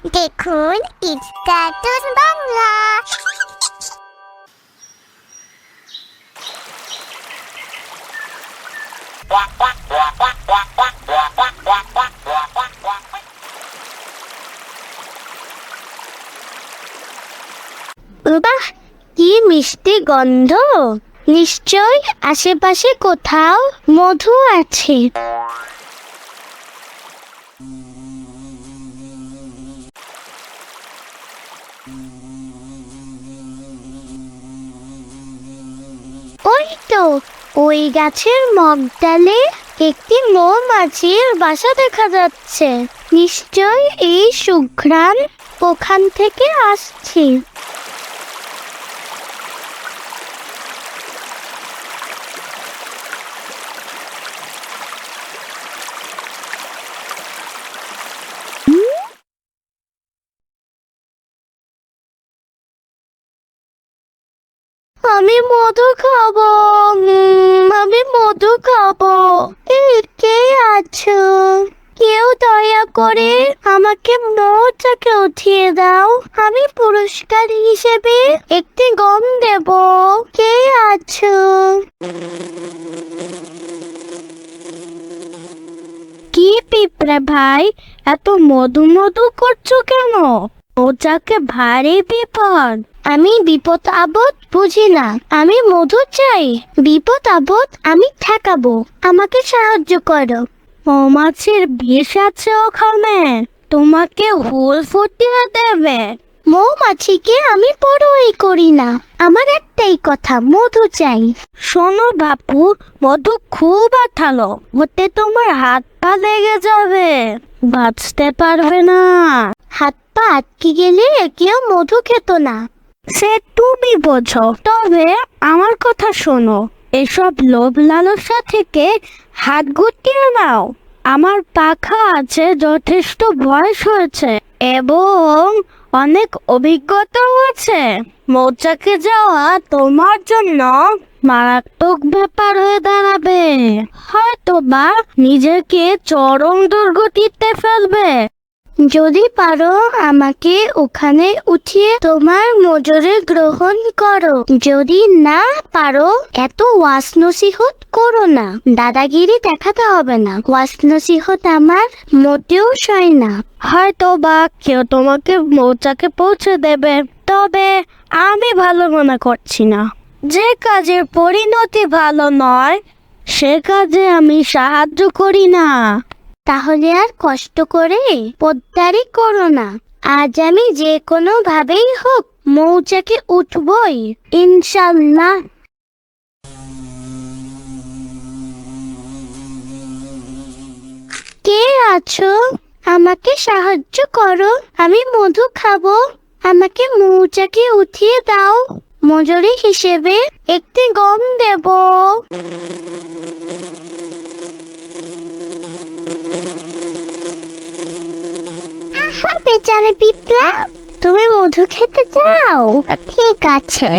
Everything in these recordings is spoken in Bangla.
দেখুন ইটস কার্টুন বাংলা। বাহ, কি মিষ্টি গন্ধ! নিশ্চয় আশেপাশে কোথাও মধু আছে। ওই তো, ওই গাছের মগডালে একটি মৌমাছির বাসা দেখা যাচ্ছে। নিশ্চয় এই সুঘ্রাণ ওখান থেকে আসছে। আমি মধু খাবো, আমি মধু খাবো। কে আছো? কেউ দয়া করে আমাকে মৌচাকে উঠিয়ে দাও। আমি পুরস্কার হিসেবে একটি গম দেব। কে আছো? কি পিঁপড়ে ভাই, এত মধু মধু করছো কেন? মৌচাকে ভারী বিপদ। আমি বিপদ আপদ বুঝি না, আমি মধু চাই। বিপদ আপদ আমি ঠেকাবো, আমাকে সাহায্য করো। মৌমাছির বিষ আছে ওখানে, তোমাকে হুল ফুটিয়ে দেবে। মৌমাছিকে আমি বড়ই করি না, আমার একটাই কথা, মধু চাই। শোনো বাপু, মধু খুব আঠালো, ওতে তোমার হাত পা লেগে যাবে, বাঁচতে পারবে না। হাত পা আটকে গেলে কেউ মধু খেত না। সে তুমি বোঝো, তবে আমার কথা শোনো, এসব লোভ লালসা থেকে হাত গুটিয়ে নাও। আমার পাখা আছে, যথেষ্ট বয়স হয়েছে এবং অনেক অভিজ্ঞতাও আছে। মৌচাকে যাওয়া তোমার জন্য মারাত্মক ব্যাপার হয়ে দাঁড়াবে, হয়তো বা নিজেকে চরম দুর্গতিতে ফেলবে। যদি পারো আমাকে ওখানে উঠিয়ে তোমার মজুরি গ্রহণ করো, যদি না পারো এত ওয়াজ নসিহত করো না। দাদাগিরি দেখাতে হবে না, ওয়াজ নসিহত আমার মোটেও সয় না। হয়তো বা কেউ তোমাকে মৌচাকে পৌঁছে দেবে, তবে আমি ভালো মনে করছি না। যে কাজের পরিণতি ভালো নয় সে কাজে আমি সাহায্য করি না। তাহলে আর কষ্ট করে পোদ্দারি করো না। আজ আমি যে কোনো ভাবেই হোক মৌচাকে উঠবই, ইনশাল্লাহ। কে আছো? আমাকে সাহায্য করো, আমি মধু খাবো। আমাকে মৌচাকে উঠিয়ে দাও, মজুরি হিসেবে একটি গম দেব। বেচারে পিঁপড়া, তুমি মধু খেতে চাও? ঠিক আছে,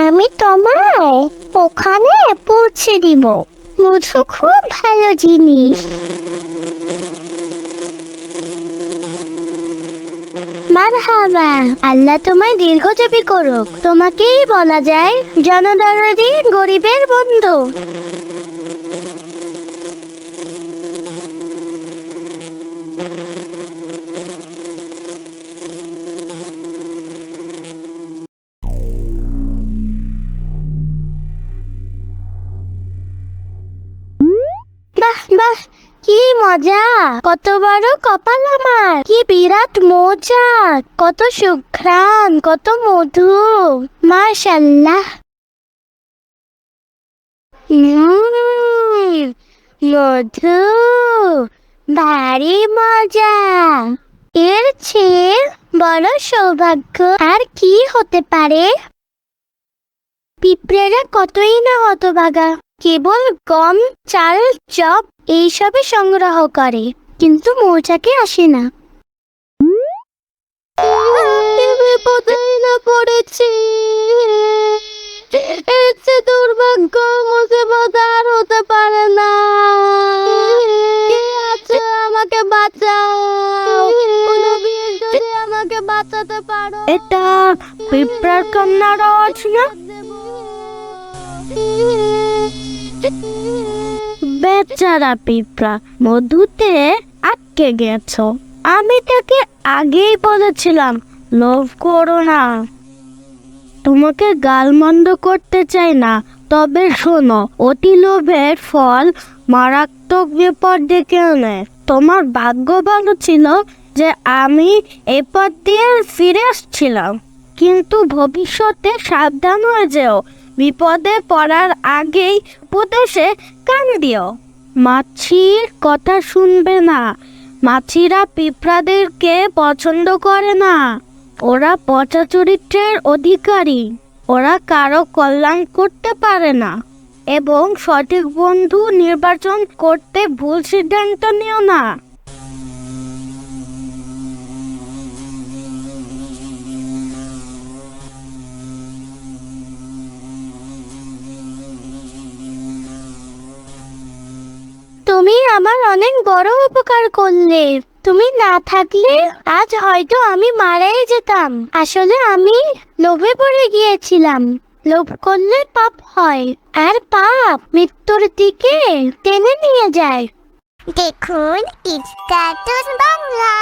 আমি তোমায় ওখানে পৌঁছে দিব। মধু খুব ভালো জিনিস। মারহাবা, আল্লাহ তোমায় দীর্ঘজীবী করুক। তোমাকেই বলা যায় জনদরদি গরিবের বন্ধু। বাহ বাহ, কি মজা! কত বড় কপাল আমার! কি বিরাট মজা! কত সুঘ্রাণ, কত মধু! মাশাআল্লাহ। মধু ভারী মজা। এর চেয়ে বড় সৌভাগ্য আর কি হতে পারে? পিঁপড়েরা কতই না হতভাগা, কেবল গম, চাল, চপ এইসবই সংগ্রহ করে, কিন্তু মৌচাকে আসে না। বিপদেই না পড়েছি, এর চেয়ে দুর্ভাগ্য মুসিবত আর হতে পারে না। কে আছে আমাকে বাঁচাও, কোনো বীর যদি আমাকে বাঁচাতে পারো। এটা পিঁপড়ার কান্নার আওয়াজ না? বেচারা পিঁপড়া, মধুতে আটকে গেছো। আমি তাকে আগেই বলেছিলাম লোভ করো না। তোমাকে গালমন্দ করতে চাই না, তবে শোনো, অতি লোভের ফল মারাত্মক বিপদ ডেকে আনে। তোমার ভাগ্য ভালো ছিল যে আমি এই পথ দিয়ে ফিরে আসছিলাম, কিন্তু ভবিষ্যতে সাবধান হয়ে যেও। বিপদে পড়ার আগেই উপদেশে কান দিও। মাছির কথা শুনবে না। মাছিরা পিঁপড়াদেরকে পছন্দ করে না। ওরা পচা চরিত্রের অধিকারী। ওরা কারো কল্যাণ করতে পারে না। এবং সঠিক বন্ধু নির্বাচন করতে ভুল সিদ্ধান্ত নিও না। তুমি আমার অনেক বড় উপকার করলে। তুমি না থাকলে আজ হয়তো আমি মারাই যেতাম। আসলে আমি লোভে পড়ে গিয়েছিলাম। লোভ করলে পাপ হয়, আর পাপ মৃত্যুর দিকে টেনে নিয়ে যায়। দেখুন, ইটস কার্টুন বাংলা।